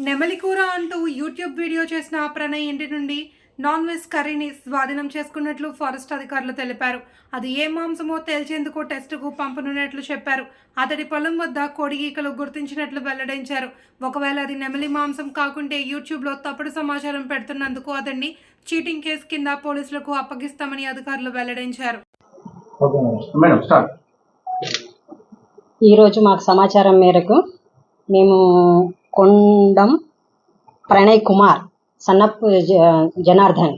నెమలి కూర అంటూ యూట్యూబ్ వీడియో చేసిన ప్రణయ్ ఇంటి నుండి నాన్ వెజ్ కర్రీని స్వాధీనం చేసుకున్నట్లు ఫారెస్ట్ అధికారులు తెలిపారు. అది ఏ మాంసమో తేల్చేందుకు టెస్టుకు పంపనున్నట్లు చెప్పారు. అతడి పొలం వద్ద కోడి ఈకలు గుర్తించినట్లు వెల్లడించారు. ఒకవేళ అది నెమలి మాంసం కాకుంటే యూట్యూబ్లో తప్పుడు సమాచారం పెడుతున్నందుకు అతన్ని చీటింగ్ కేసు కింద పోలీసులకు అప్పగిస్తామని అధికారులు వెల్లడించారు. ఈరోజు మాకు సమాచారం మేరకు మేము కొండం ప్రణయ్ కుమార్ సన్నప్ జనార్దన్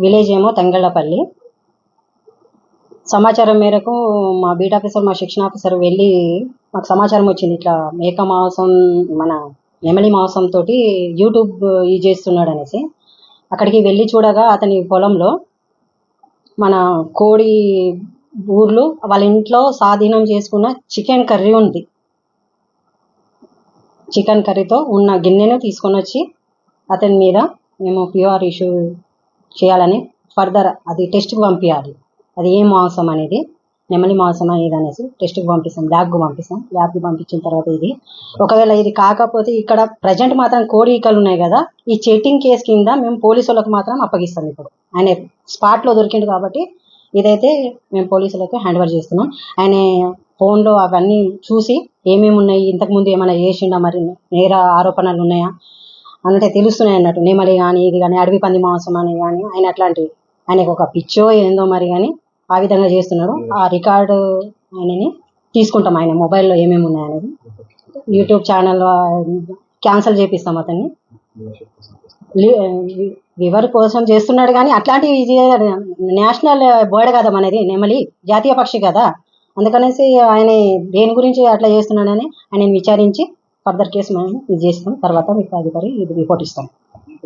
విలేజ్ ఏమో తంగళ్ళపల్లి. సమాచారం మేరకు మా బీట్ ఆఫీసర్, మా శిక్షణ ఆఫీసర్ వెళ్ళి మాకు సమాచారం వచ్చింది, ఇట్లా మేక మాంసం మన నెమలి మాంసంతో యూట్యూబ్ చేస్తున్నాడు అనేసి. అక్కడికి వెళ్ళి చూడగా అతని పొలంలో మన కోడి ఊర్లు వాళ్ళ ఇంట్లో స్వాధీనం చేసుకున్న చికెన్ కర్రీ ఉంది. చికెన్ కర్రీతో ఉన్న గిన్నెను తీసుకొని వచ్చి అతని మీద మేము ప్యూఆర్ ఇష్యూ చేయాలని, ఫర్దర్ అది టెస్ట్కి పంపించాలి, అది ఏ మాంసం అనేది నెమలి మాంసం అనేది అనేసి టెస్ట్కి పంపిస్తాం, ల్యాబ్కి పంపించిన తర్వాత ఇది ఒకవేళ ఇది కాకపోతే ఇక్కడ ప్రజెంట్ మాత్రం కోడి ఈకలు ఉన్నాయి కదా, ఈ చీటింగ్ కేసు కింద మేము పోలీసులకు మాత్రం అప్పగిస్తాం. ఇప్పుడు ఆయన స్పాట్లో దొరికిండు కాబట్టి ఇదైతే మేము పోలీసులకు హ్యాండ్ ఓవర్ చేస్తున్నాం. ఆయన ఫోన్లో అవన్నీ చూసి ఏమేమి ఉన్నాయి, ఇంతకుముందు ఏమైనా చేసిండా, మరి నేర ఆరోపణలు ఉన్నాయా అంటే తెలుస్తున్నాయి అన్నట్టు. నెమలి కానీ ఇది కానీ అడవి పంది మాంసం అని కానీ ఆయన అట్లాంటివి ఆయనకు ఒక పిచ్చో ఏందో మరి కానీ ఆ విధంగా చేస్తున్నాడు. ఆ రికార్డు ఆయనని తీసుకుంటాం, ఆయన మొబైల్లో ఏమేమి ఉన్నాయనేది. యూట్యూబ్ ఛానల్ క్యాన్సిల్ చేపిస్తాం అతన్ని. వివర్ కోసం చేస్తున్నాడు కానీ అట్లాంటివి నేషనల్ బర్డ్ కదా మనది, నెమలి జాతీయ పక్షి కదా, అందుకనేసి ఆయన దేని గురించి అట్లా చేస్తున్నాడని ఆయన విచారించి ఫర్దర్ కేసు మనం ఇది చేస్తాం. తర్వాత మీకు అధికారి ఇది రిపోర్ట్ ఇస్తాం.